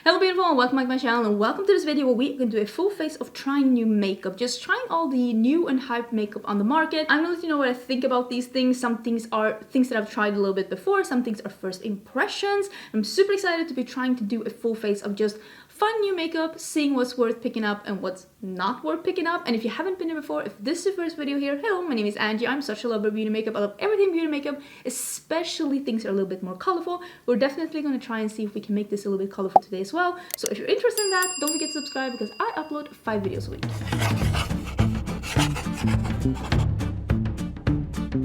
Hello beautiful and welcome back to my channel and welcome to this video where we're going to do a full face of trying new makeup. Just trying all the new and hyped makeup on the market. I'm going to let you know what I think about these things. Some things are things that I've tried a little bit before. Some things are first impressions. I'm super excited to be trying to do a full face of just fun new makeup, seeing what's worth picking up and what's not worth picking up. And if you haven't been here before, if this is your first video here, hello, my name is Angie. I'm such a lover of beauty makeup. I love everything beauty makeup, especially things that are a little bit more colorful. We're definitely going to try and see if we can make this a little bit colorful today as well. So if you're interested in that, don't forget to subscribe because I upload 5 videos a week.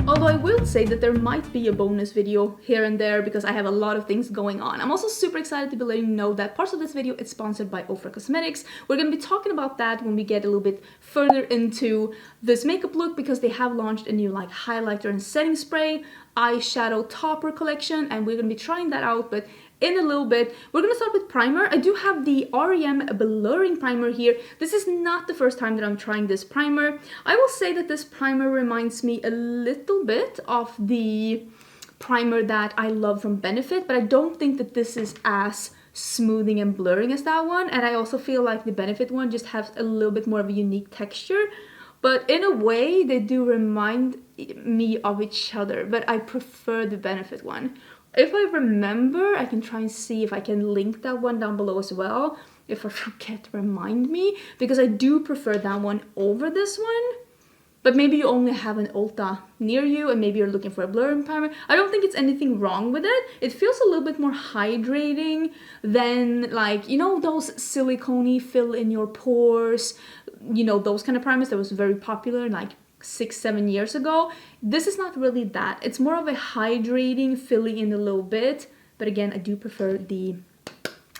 Although I will say that there might be a bonus video here and there because I have a lot of things going on. I'm also super excited to be letting you know that parts of this video is sponsored by Ofra Cosmetics. We're going to be talking about that when we get a little bit further into this makeup look because they have launched a new highlighter and setting spray, eyeshadow topper collection, and we're going to be trying that out. But in a little bit, we're going to start with primer. I do have the REM Blurring Primer here. This is not the first time that I'm trying this primer. I will say that this primer reminds me a little bit of the primer that I love from Benefit, but I don't think that this is as smoothing and blurring as that one. And I also feel like the Benefit one just has a little bit more of a unique texture. But in a way, they do remind me of each other, but I prefer the Benefit one. If I remember, I can try and see if I can link that one down below as well. If I forget, remind me, because I do prefer that one over this one. But maybe you only have an Ulta near you and maybe you're looking for a blurring primer. I don't think it's anything wrong with it. It feels a little bit more hydrating than those silicone-y fill in your pores, those kind of primers that was very popular 6-7 years ago. This is not really that. It's more of a hydrating, filling in a little bit. But again, I do prefer the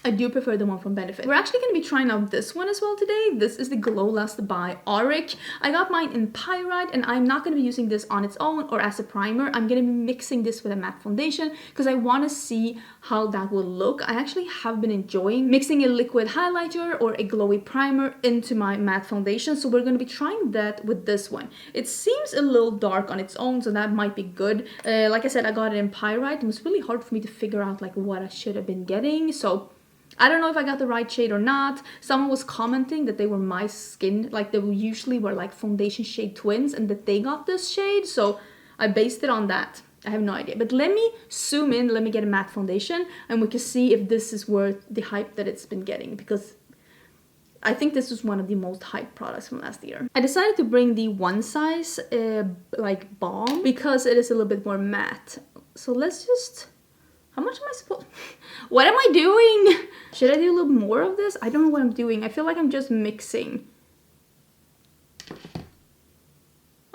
one from Benefit. We're actually going to be trying out this one as well today. This is the Glow Last by Auric. I got mine in Pyrite and I'm not going to be using this on its own or as a primer. I'm going to be mixing this with a matte foundation because I want to see how that will look. I actually have been enjoying mixing a liquid highlighter or a glowy primer into my matte foundation. So we're going to be trying that with this one. It seems a little dark on its own, so that might be good. Like I said, I got it in Pyrite. It was really hard for me to figure out what I should have been getting. So I don't know if I got the right shade or not. Someone was commenting that they were my skin, they usually were foundation shade twins and that they got this shade. So I based it on that. I have no idea. But let me zoom in, let me get a matte foundation and we can see if this is worth the hype that it's been getting because I think this was one of the most hyped products from last year. I decided to bring the one size balm because it is a little bit more matte. So let's just... How much am I supposed... What am I doing? Should I do a little more of this? I don't know what I'm doing. I feel like I'm just mixing.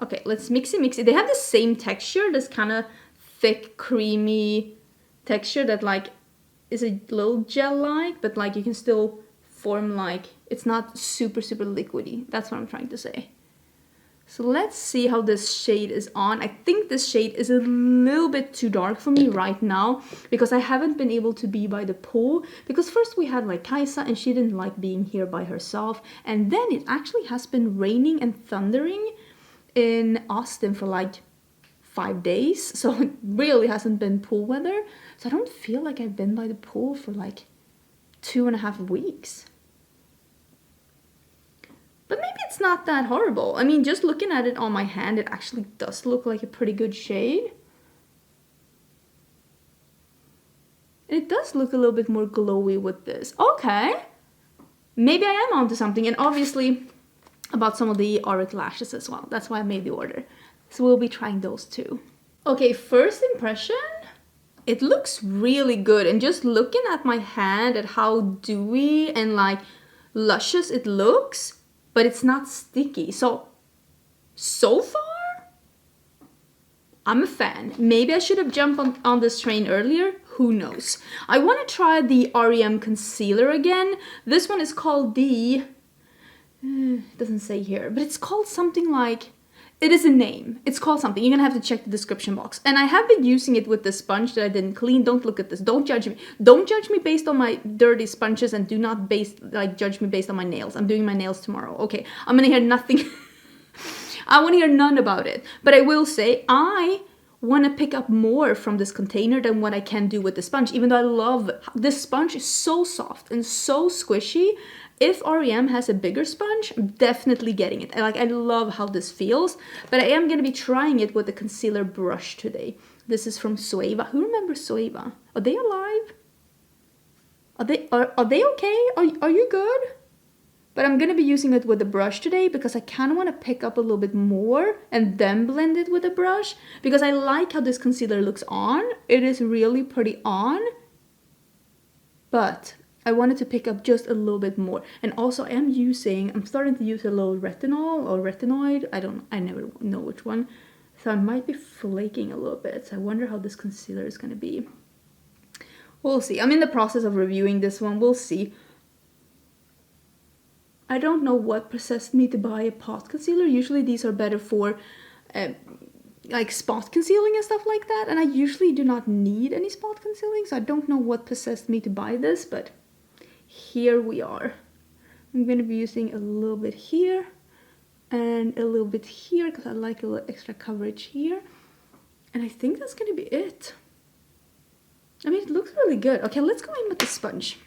Okay, let's mix it. They have the same texture, this kind of thick, creamy texture that is a little gel-like, but you can still form it's not super, super liquidy. That's what I'm trying to say. So let's see how this shade is on. I think this shade is a little bit too dark for me right now because I haven't been able to be by the pool. Because first we had Kaisa and she didn't like being here by herself. And then it actually has been raining and thundering in Austin for 5 days. So it really hasn't been pool weather. So I don't feel like I've been by the pool for 2.5 weeks. But maybe it's not that horrible. I mean, just looking at it on my hand, it actually does look like a pretty good shade. And it does look a little bit more glowy with this. Okay. Maybe I am onto something. And obviously, about some of the Auric lashes as well. That's why I made the order. So we'll be trying those too. Okay, first impression. It looks really good. And just looking at my hand at how dewy and luscious it looks. But it's not sticky. So far, I'm a fan. Maybe I should have jumped on this train earlier. Who knows? I want to try the REM concealer again. This one is called the... it doesn't say here. But it's called something it is a name. It's called something. You're going to have to check the description box. And I have been using it with the sponge that I didn't clean. Don't look at this. Don't judge me. Don't judge me based on my dirty sponges and do not judge me based on my nails. I'm doing my nails tomorrow. Okay, I'm going to hear nothing. I want to hear none about it. But I will say I want to pick up more from this container than what I can do with the sponge, even though I love this sponge. Is so soft and so squishy. If REM has a bigger sponge, I'm definitely getting it. I love how this feels, but I am going to be trying it with the concealer brush today. This is from Sueva. Who remembers Sueva? Are they alive? Are they okay? Are you good? But I'm going to be using it with the brush today because I kind of want to pick up a little bit more and then blend it with a brush, because I like how this concealer looks on. It is really pretty on, but I wanted to pick up just a little bit more. And also I'm starting to use a little retinol or retinoid. I never know which one. So I might be flaking a little bit. So I wonder how this concealer is going to be. We'll see. I'm in the process of reviewing this one. We'll see. I don't know what possessed me to buy a pot concealer. Usually these are better for like spot concealing and stuff like that. And I usually do not need any spot concealing. So I don't know what possessed me to buy this, but here we are. I'm going to be using a little bit here and a little bit here because I like a little extra coverage here. And I think that's going to be it. I mean, it looks really good. Okay, let's go in with the sponge.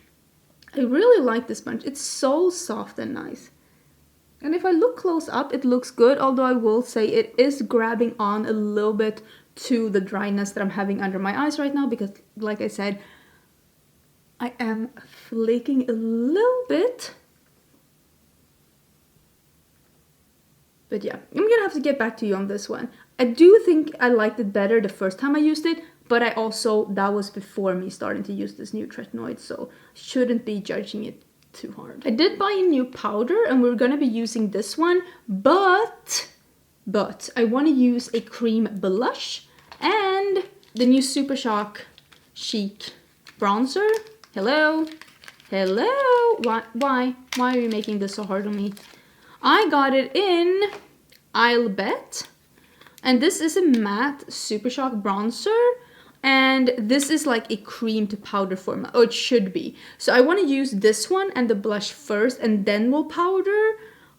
I really like this sponge. It's so soft and nice. And if I look close up, it looks good. Although I will say it is grabbing on a little bit to the dryness that I'm having under my eyes right now. Because like I said, I am flaking a little bit. But yeah, I'm gonna have to get back to you on this one. I do think I liked it better the first time I used it. But that was before me starting to use this new tretinoid, so shouldn't be judging it too hard. I did buy a new powder and we're gonna be using this one, but I want to use a cream blush and the new Super Shock Chic bronzer. Hello? Why are you making this so hard on me? I got it in I'll Bet, and this is a matte Super Shock bronzer. And this is like a cream to powder formula, or it should be. So I want to use this one and the blush first, and then we'll powder,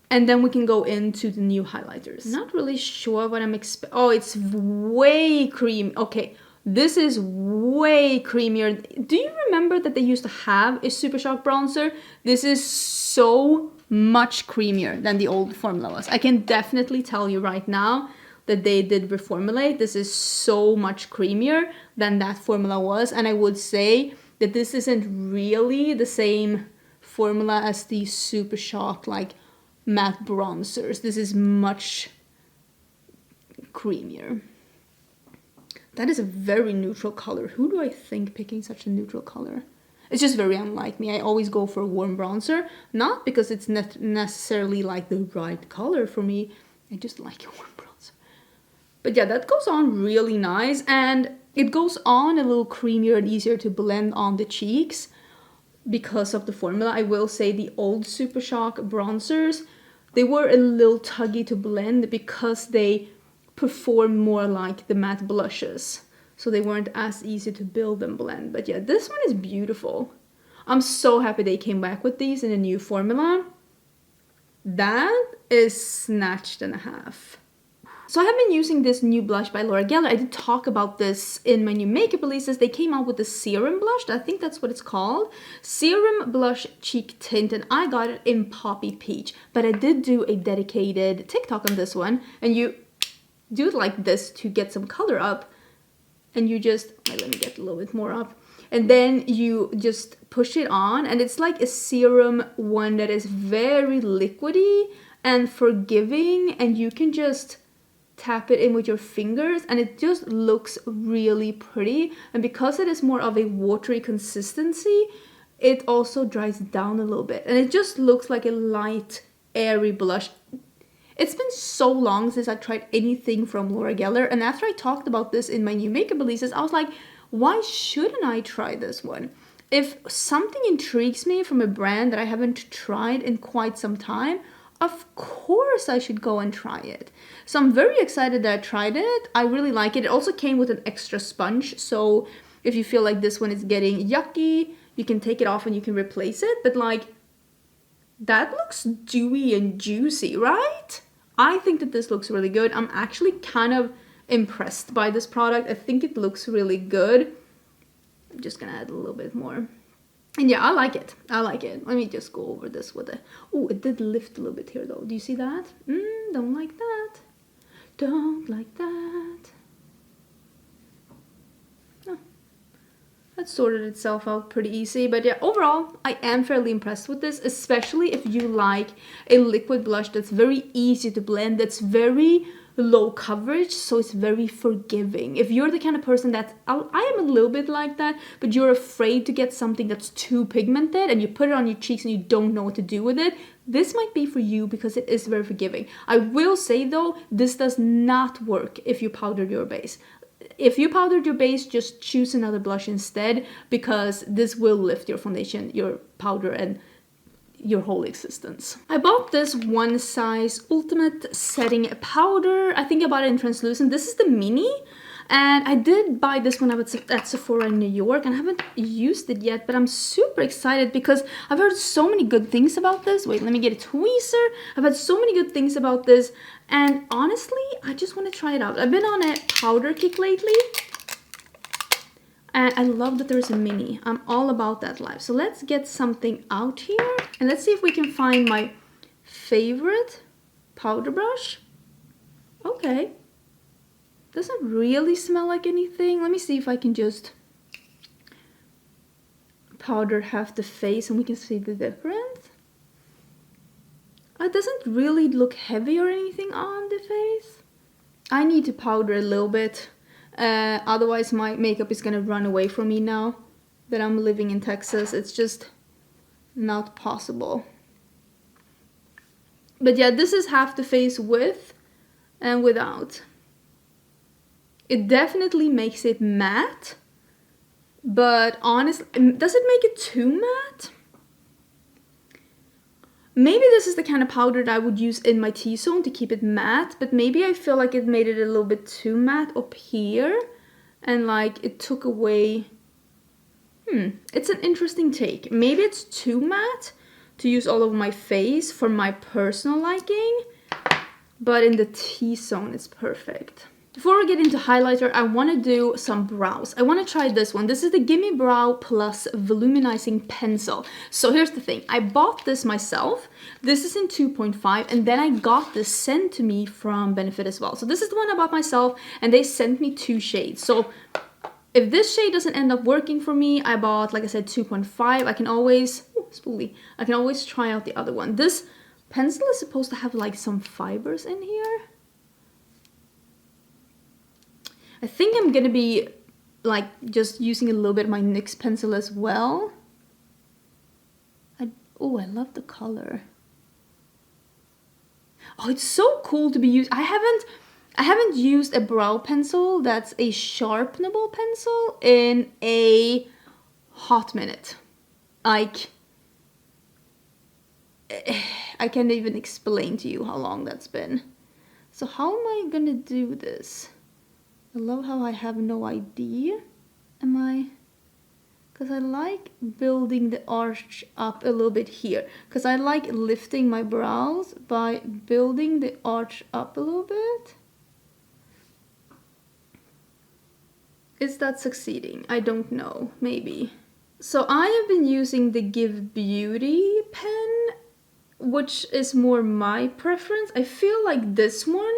and then we can go into the new highlighters. Not really sure what I'm expecting. Oh, it's way cream. Okay, this is way creamier. Do you remember that they used to have a Super Shock bronzer? This is so much creamier than the old formula was. I can definitely tell you right now that they did reformulate. This is so much creamier than that formula was, and I would say that this isn't really the same formula as the Super Shock like matte bronzers. This is much creamier. That is a very neutral color. Who do I think picking such a neutral color? It's just very unlike me. I always go for a warm bronzer, not because it's necessarily like the right color for me. I just like a warm bronzer. But yeah, that goes on really nice, and it goes on a little creamier and easier to blend on the cheeks because of the formula. I will say the old Super Shock bronzers, they were a little tuggy to blend because they perform more like the matte blushes. So they weren't as easy to build and blend. But yeah, this one is beautiful. I'm so happy they came back with these in a new formula. That is snatched and a half. So I have been using this new blush by Laura Geller. I did talk about this in my new makeup releases. They came out with the Serum blush. I think that's what it's called. Serum Blush Cheek Tint, and I got it in Poppy Peach. But I did do a dedicated TikTok on this one, and you do it like this to get some color up. And you just, let me get a little bit more up. And then you just push it on, and it's like a serum one that is very liquidy and forgiving, and you can just tap it in with your fingers and it just looks really pretty. And because it is more of a watery consistency, it also dries down a little bit and it just looks like a light, airy blush. It's been so long since I tried anything from Laura Geller, and after I talked about this in my new makeup releases, I was like, why shouldn't I try this one? If something intrigues me from a brand that I haven't tried in quite some time, of course I should go and try it. So I'm very excited that I tried it. I really like it. It also came with an extra sponge, so if you feel like this one is getting yucky, you can take it off and you can replace it. But like, that looks dewy and juicy, right? I think that this looks really good. I'm actually kind of impressed by this product. I think it looks really good. I'm just gonna add a little bit more. And yeah, I like it. I like it. Let me just go over this with it. Oh, it did lift a little bit here though. Do you see that? Don't like that. Don't like that. Oh, that sorted itself out pretty easy. But yeah, overall, I am fairly impressed with this, especially if you like a liquid blush that's very easy to blend, that's very low coverage, so it's very forgiving. If you're the kind of person that I am a little bit like that, but you're afraid to get something that's too pigmented and you put it on your cheeks and you don't know what to do with it, this might be for you because it is very forgiving. I will say though, this does not work if you powdered your base. If you powdered your base, just choose another blush instead, because this will lift your foundation, your powder, and your whole existence. I bought this One Size Ultimate Setting Powder. I think I bought it in translucent. This is the mini, and I did buy this when I was at Sephora in New York, and I haven't used it yet, but I'm super excited because I've heard so many good things about this. Wait, let me get a tweezer. I've had so many good things about this, and honestly, I just want to try it out. I've been on a powder kick lately, and I love that there's a mini. I'm all about that life. So let's get something out here. And let's see if we can find my favorite powder brush. Okay. Doesn't really smell like anything. Let me see if I can just powder half the face and we can see the difference. It doesn't really look heavy or anything on the face. I need to powder a little bit. Otherwise my makeup is gonna run away from me now that I'm living in Texas. It's just not possible. But yeah, this is half the face with and without. It definitely makes it matte, but honestly, does it make it too matte? Maybe this is the kind of powder that I would use in my T-zone to keep it matte, but maybe I feel like it made it a little bit too matte up here, and like it took away. It's an interesting take. Maybe it's too matte to use all over my face for my personal liking, but in the T-zone it's perfect. Before we get into highlighter, I want to do some brows. I want to try this one. This is the Gimme Brow Plus Voluminizing Pencil. So here's the thing. I bought this myself. This is in 2.5, and then I got this sent to me from Benefit as well. So this is the one I bought myself, and they sent me 2 shades. So if this shade doesn't end up working for me, I bought, like I said, 2.5. I can always, spoolie. I can always try out the other one. This pencil is supposed to have like some fibers in here. I think I'm gonna be like just using a little bit of my NYX pencil as well. Oh, I love the color. Oh, it's so cool to be used. I haven't used a brow pencil that's a sharpenable pencil in a hot minute. Like, I can't even explain to you how long that's been. So how am I gonna do this? I love how I have no idea. Because I like building the arch up a little bit here. Because I like lifting my brows by building the arch up a little bit. Is that succeeding? I don't know. Maybe. So I have been using the Give Beauty pen, which is more my preference. I feel like this one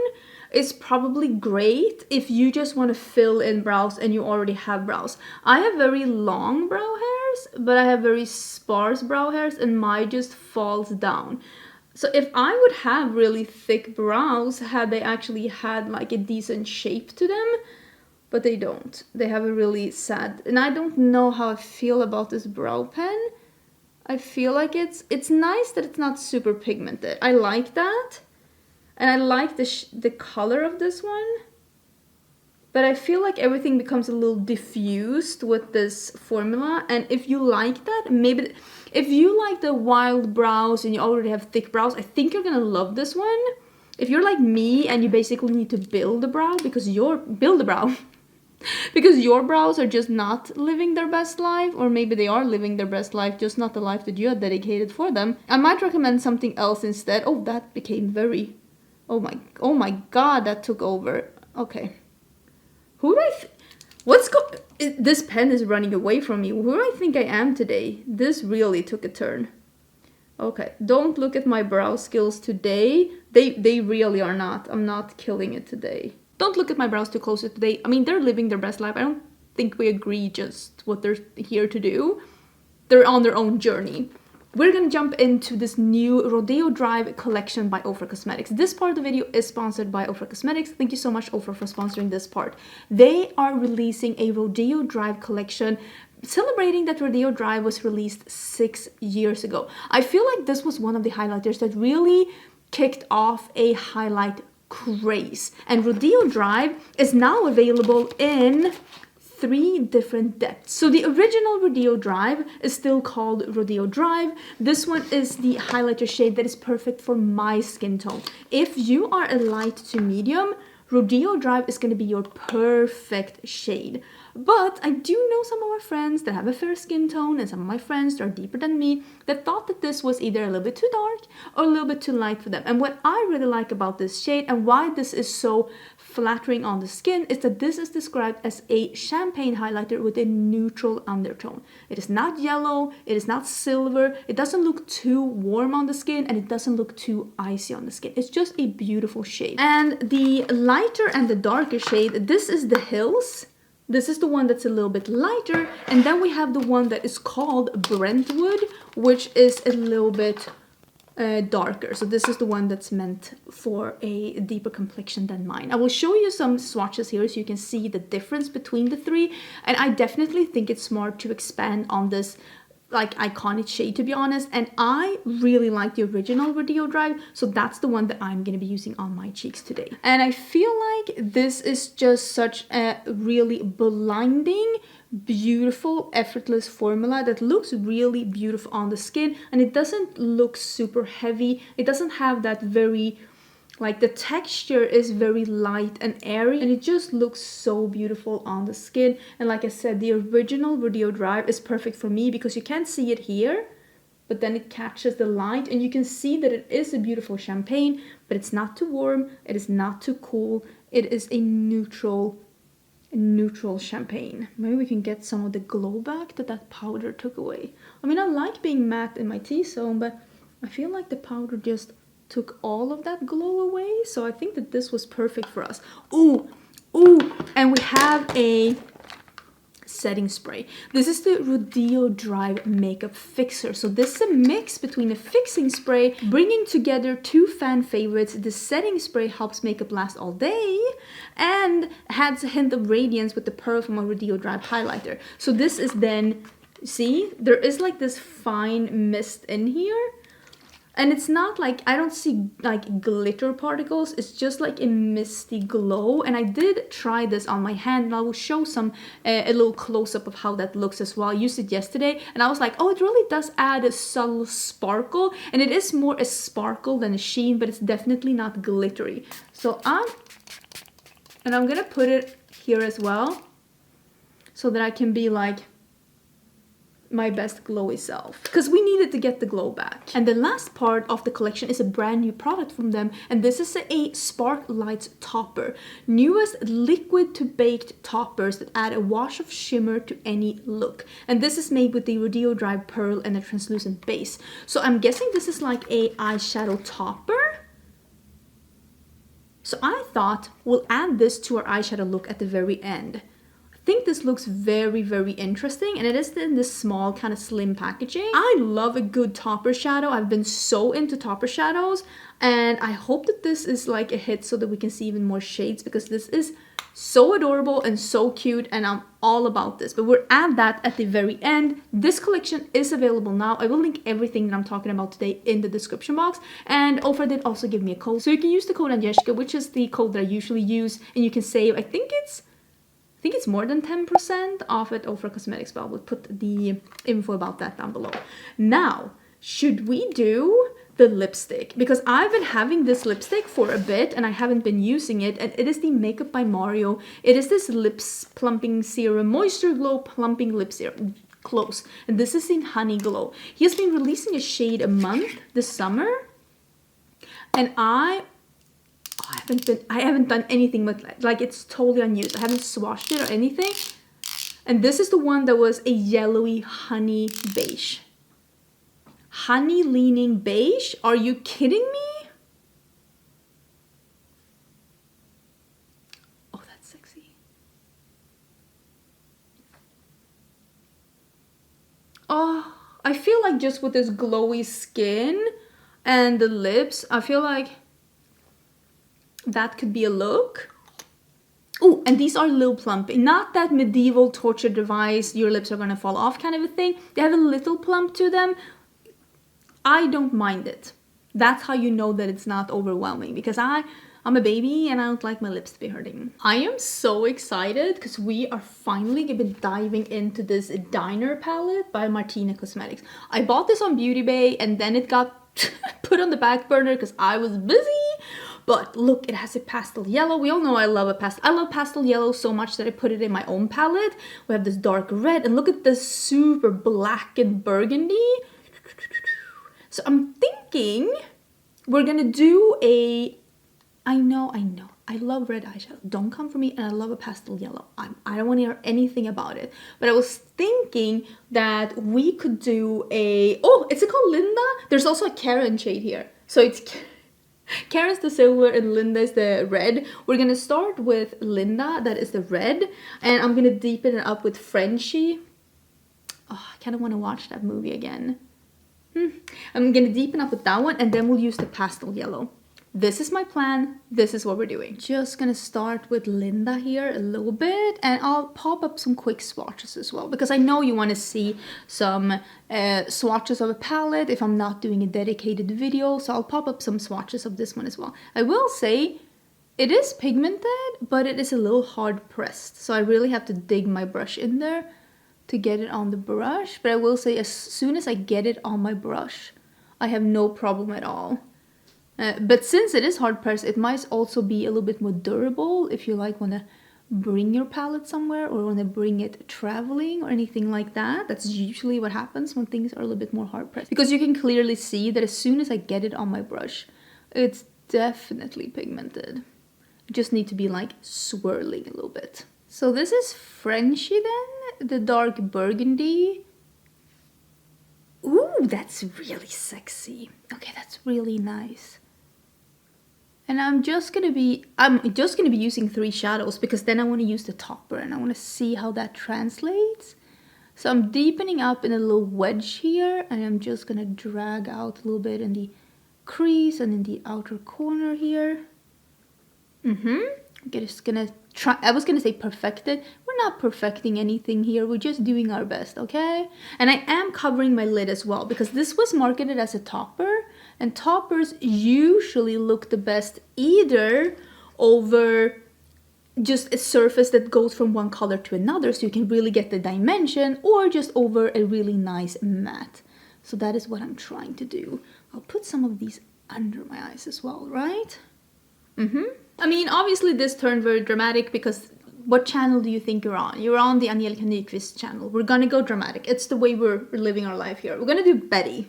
is probably great if you just want to fill in brows and you already have brows. I have very long brow hairs, but I have very sparse brow hairs and mine just falls down. So if I would have really thick brows, had they actually had like a decent shape to them, but they don't. They have a really sad, and I don't know how I feel about this brow pen. I feel like it's nice that it's not super pigmented. I like that. And I like the color of this one, but I feel like everything becomes a little diffused with this formula. And if you like that, maybe if you like the wild brows and you already have thick brows, I think you're gonna love this one. If you're like me and you basically need to build a brow because because your brows are just not living their best life, or maybe they are living their best life, just not the life that you had dedicated for them, I might recommend something else instead. Oh, that became very... Oh my god, that took over. Okay. Who do I this pen is running away from me. Who do I think I am today? This really took a turn. Okay, don't look at my brow skills today. They really are not. I'm not killing it today. Don't look at my brows too closely today. I mean, they're living their best life. I don't think we agree just what they're here to do. They're on their own journey. We're gonna jump into this new Rodeo Drive collection by Ofra Cosmetics. This part of the video is sponsored by Ofra Cosmetics. Thank you so much, Ofra, for sponsoring this part. They are releasing a Rodeo Drive collection, celebrating that Rodeo Drive was released 6 years ago. I feel like this was one of the highlighters that really kicked off a highlight craze. And Rodeo Drive is now available in 3 different depths. So the original Rodeo Drive is still called Rodeo Drive. This one is the highlighter shade that is perfect for my skin tone. If you are a light to medium, Rodeo Drive is going to be your perfect shade. But I do know some of my friends that have a fair skin tone, and some of my friends that are deeper than me that thought that this was either a little bit too dark or a little bit too light for them. And what I really like about this shade and why this is so flattering on the skin is that this is described as a champagne highlighter with a neutral undertone. It is not yellow, it is not silver, it doesn't look too warm on the skin, and it doesn't look too icy on the skin. It's just a beautiful shade. And the lighter and the darker shade, this is the Hills. This is the one that's a little bit lighter, and then we have the one that is called Brentwood, which is a little bit darker. So this is the one that's meant for a deeper complexion than mine. I will show you some swatches here so you can see the difference between the 3, and I definitely think it's smart to expand on this like iconic shade, to be honest, and I really like the original Rodeo Drive, so that's the one that I'm gonna be using on my cheeks today. And I feel like this is just such a really blinding, beautiful, effortless formula that looks really beautiful on the skin, and it doesn't look super heavy. It doesn't have that very, like, the texture is very light and airy, and it just looks so beautiful on the skin. And like I said, the original Rodeo Drive is perfect for me because you can't see it here, but then it catches the light and you can see that it is a beautiful champagne, but it's not too warm, it is not too cool. It is a neutral champagne. Maybe we can get some of the glow back that powder took away. I mean, I like being matte in my T-zone, but I feel like the powder just took all of that glow away, so I think that this was perfect for us. Ooh, and we have a setting spray. This is the Rodeo Drive Makeup Fixer. So this is a mix between a fixing spray, bringing together 2 fan favorites. The setting spray helps makeup last all day and adds a hint of radiance with the pearl from a Rodeo Drive highlighter. So this is then, see, there is like this fine mist in here. And it's not like, I don't see like glitter particles, it's just like a misty glow. And I did try this on my hand, and I will show some, a little close-up of how that looks as well. I used it yesterday, and I was like, oh, it really does add a subtle sparkle. And it is more a sparkle than a sheen, but it's definitely not glittery. So I'm gonna put it here as well, so that I can be like my best glowy self, because we needed to get the glow back. And the last part of the collection is a brand new product from them, and this is a Spark Lights topper. Newest liquid to baked toppers that add a wash of shimmer to any look. And this is made with the Rodeo Drive pearl and a translucent base. So I'm guessing this is like a eyeshadow topper. So I thought we'll add this to our eyeshadow look at the very end. I think this looks very, very interesting, and it is in this small kind of slim packaging. I love a good topper shadow. I've been so into topper shadows, and I hope that this is like a hit so that we can see even more shades, because this is so adorable and so cute, and I'm all about this. But we'll add that at the very end. This collection is available now. I will link everything that I'm talking about today in the description box, and Ofra did also give me a code, so you can use the code Angelica, which is the code that I usually use, and you can save, I think it's more than 10% off at Ofra Cosmetics, but I will put the info about that down below. Now, should we do the lipstick? Because I've been having this lipstick for a bit and I haven't been using it, and it is the Makeup by Mario. It is this lips plumping serum, moisture glow plumping lip serum. Close. And this is in Honey Glow. He has been releasing a shade a month this summer, and I I haven't done anything with it. Like, it's totally unused. I haven't swatched it or anything. And this is the one that was a yellowy honey beige. Honey leaning beige? Are you kidding me? Oh, that's sexy. Oh, I feel like just with this glowy skin and the lips, I feel like that could be a look. Oh, and these are a little plumpy. Not that medieval torture device, your lips are gonna fall off kind of a thing. They have a little plump to them. I don't mind it. That's how you know that it's not overwhelming, because I'm a baby and I don't like my lips to be hurting. I am so excited because we are finally gonna be diving into this Diner palette by Nomad Cosmetics. I bought this on Beauty Bay and then it got put on the back burner because I was busy. But look, it has a pastel yellow. We all know I love I love pastel yellow so much that I put it in my own palette. We have this dark red, and look at this super black and burgundy. So I'm thinking we're gonna do a, I know, I love red eyeshadow. Don't come for me, and I love a pastel yellow. I don't want to hear anything about it. But I was thinking that we could do a, oh, is it called Linda? There's also a Karen shade here. So it's Karen's the silver and Linda is the red. We're gonna start with Linda, that is the red, and I'm gonna deepen it up with Frenchie. Oh, I kind of want to watch that movie again. I'm gonna deepen up with that one, and then we'll use the pastel yellow. This is my plan. This is what we're doing. Just gonna start with Linda here a little bit, and I'll pop up some quick swatches as well, because I know you want to see some swatches of a palette if I'm not doing a dedicated video, so I'll pop up some swatches of this one as well. I will say it is pigmented, but it is a little hard pressed, so I really have to dig my brush in there to get it on the brush. But I will say, as soon as I get it on my brush, I have no problem at all. But since it is hard pressed, it might also be a little bit more durable if you like want to bring your palette somewhere or want to bring it traveling or anything like that. That's usually what happens when things are a little bit more hard pressed, because you can clearly see that as soon as I get it on my brush, it's definitely pigmented. You just need to be like swirling a little bit. So this is Frenchie then, the dark burgundy. Ooh, that's really sexy. Okay, that's really nice. And I'm just gonna be using 3 shadows, because then I want to use the topper and I want to see how that translates. So I'm deepening up in a little wedge here, and I'm just gonna drag out a little bit in the crease and in the outer corner here. I'm just gonna try, I was gonna say perfected. We're not perfecting anything here, we're just doing our best, okay? And I am covering my lid as well, because this was marketed as a topper, and toppers usually look the best either over just a surface that goes from one color to another, so you can really get the dimension, or just over a really nice matte. So that is what I'm trying to do. I'll put some of these under my eyes as well, right? I mean, obviously this turned very dramatic, because what channel do you think you're on? You're on the Angelica Nyqvist channel. We're gonna go dramatic. It's the way we're living our life here. We're gonna do Betty.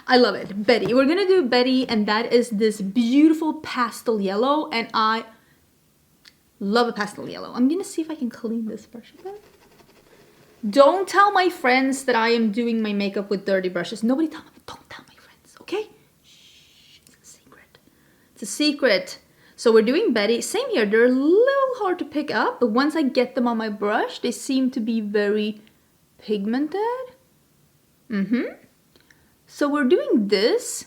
I love it. Betty. We're gonna do Betty, and that is this beautiful pastel yellow, and I love a pastel yellow. I'm gonna see if I can clean this brush a bit. Don't tell my friends that I am doing my makeup with dirty brushes. Don't tell my friends, okay? Shh, it's a secret. It's a secret. So we're doing Betty. Same here, they're a little hard to pick up, but once I get them on my brush, they seem to be very pigmented. So we're doing this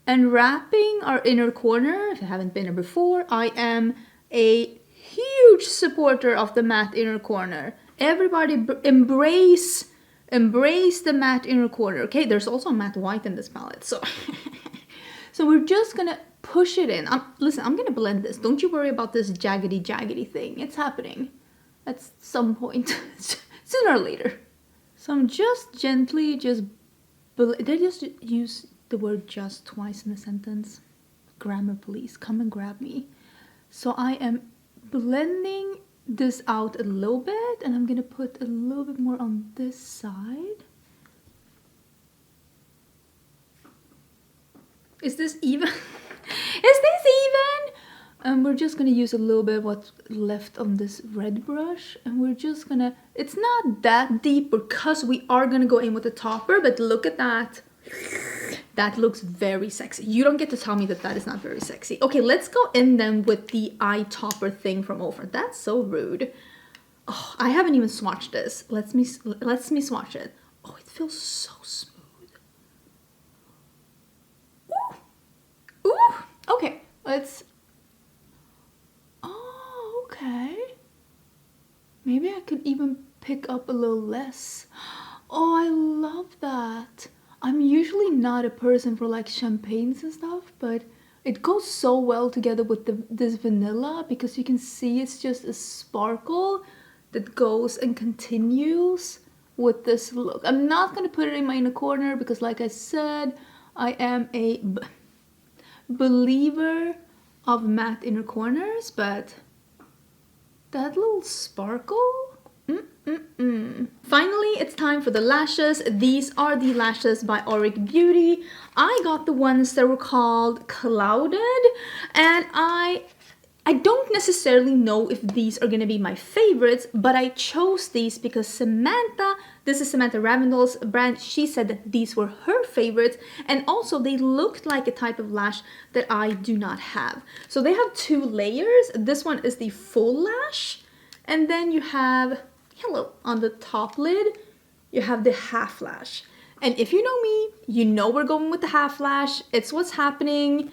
and wrapping our inner corner. If you haven't been here before, I am a huge supporter of the matte inner corner. Everybody embrace the matte inner corner, okay? There's also matte white in this palette, so so we're just gonna push it in. Listen, I'm gonna blend this. Don't you worry about this jaggedy thing. It's happening at some point, sooner or later. So I'm just gently did I just use the word just twice in a sentence? Grammar police, come and grab me. So I am blending this out a little bit, and I'm gonna put a little bit more on this side. Is this even? Is this even? And we're just gonna use a little bit of what's left on this red brush, and we're just gonna, it's not that deep because we are gonna go in with the topper, but look at that. That looks very sexy. You don't get to tell me that that is not very sexy. Okay, let's go in then with the eye topper thing from Ofra. That's so rude. Oh, I haven't even swatched this. Let's me swatch it. Oh, it feels so smooth. Ooh. Ooh. Okay, let's... Oh, okay. Maybe I could even pick up a little less. Oh, I love that. I'm usually not a person for like champagnes and stuff, but it goes so well together with this vanilla because you can see it's just a sparkle that goes and continues with this look. I'm not gonna put it in my inner corner because, like I said, I am a believer of matte inner corners, but that little sparkle. Finally, it's time for the lashes. These are the lashes by Auric Beauty. I got the ones that were called Clouded, and I don't necessarily know if these are gonna be my favorites, but I chose these because Samantha, this is Samantha Ravindell's brand, she said that these were her favorites, and also they looked like a type of lash that I do not have. So they have two layers. This one is the full lash, and then you have, hello, on the top lid, you have the half lash. And if you know me, you know we're going with the half lash. It's what's happening.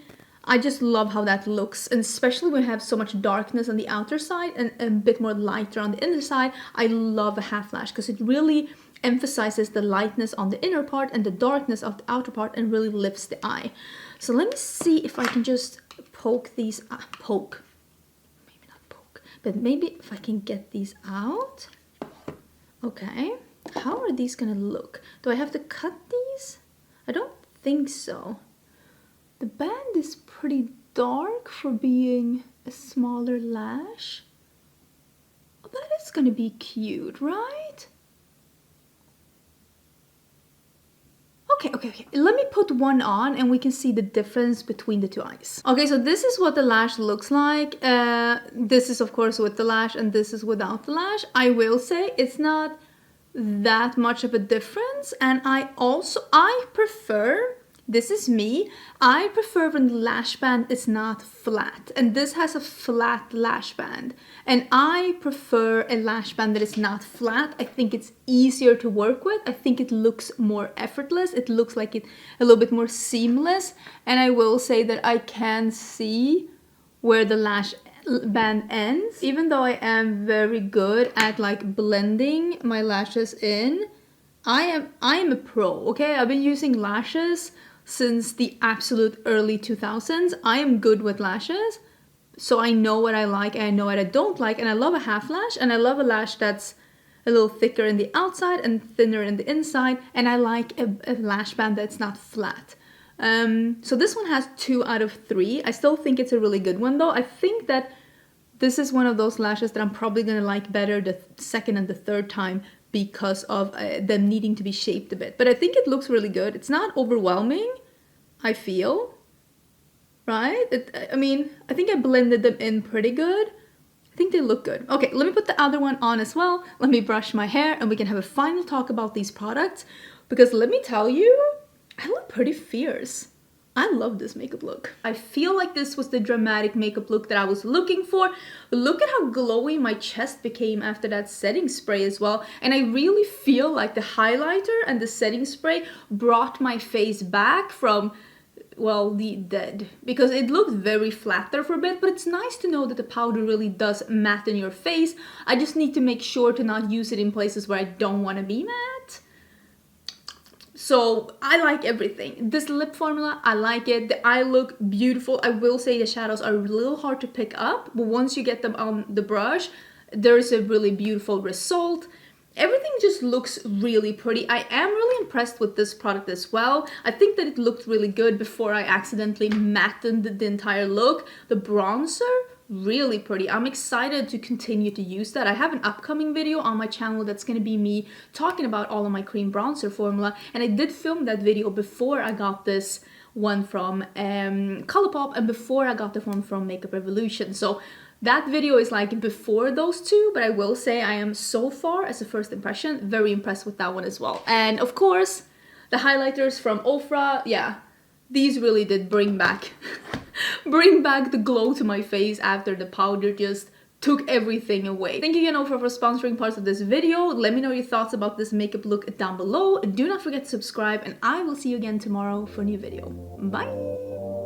I just love how that looks, and especially when we have so much darkness on the outer side and a bit more lighter on the inner side. I love a half lash because it really emphasizes the lightness on the inner part and the darkness of the outer part and really lifts the eye. So let me see if I can just poke these, maybe not poke, but maybe if I can get these out. Okay, how are these gonna look? Do I have to cut these? I don't think so. The band is pretty dark for being a smaller lash. Oh, that is gonna be cute, right? Okay. Let me put one on and we can see the difference between the two eyes. Okay, so this is what the lash looks like. This is of course with the lash and this is without the lash. I will say it's not that much of a difference, and I prefer, this is me, I prefer when the lash band is not flat, and this has a flat lash band, and I prefer a lash band that is not flat. I think it's easier to work with. I think it looks more effortless. It looks like it a little bit more seamless, and I will say that I can see where the lash band ends. Even though I am very good at like blending my lashes in, I am a pro, okay? I've been using lashes since the absolute early 2000s. I am good with lashes, so I know what I like and I know what I don't like, and I love a half lash, and I love a lash that's a little thicker in the outside and thinner in the inside, and I like a lash band that's not flat. So this one has 2 out of 3. I still think it's a really good one though. I think that this is one of those lashes that I'm probably gonna like better the second and the third time because of them needing to be shaped a bit. But I think it looks really good. It's not overwhelming, I feel, right? I mean, I think I blended them in pretty good. I think they look good. Okay, let me put the other one on as well. Let me brush my hair and we can have a final talk about these products, because let me tell you, I look pretty fierce. I love this makeup look. I feel like this was the dramatic makeup look that I was looking for. Look at how glowy my chest became after that setting spray as well. And I really feel like the highlighter and the setting spray brought my face back from, well, the dead, because it looked very flat there for a bit, but it's nice to know that the powder really does matte in your face. I just need to make sure to not use it in places where I don't want to be matte. So I like everything. This lip formula, I like it. The eye look beautiful. I will say the shadows are a little hard to pick up, but once you get them on the brush, there's a really beautiful result. Everything just looks really pretty. I am really impressed with this product as well. I think that it looked really good before I accidentally matted the entire look. The bronzer really pretty. I'm excited to continue to use that. I have an upcoming video on my channel that's going to be me talking about all of my cream bronzer formula, and I did film that video before I got this one from Colourpop and before I got the one from Makeup Revolution. So that video is like before those two, but I will say I am so far, as a first impression, very impressed with that one as well. And of course, the highlighters from Ofra, yeah, these really did bring back the glow to my face after the powder just took everything away. Thank you again, Ofra, for sponsoring parts of this video. Let me know your thoughts about this makeup look down below. Do not forget to subscribe, and I will see you again tomorrow for a new video. Bye!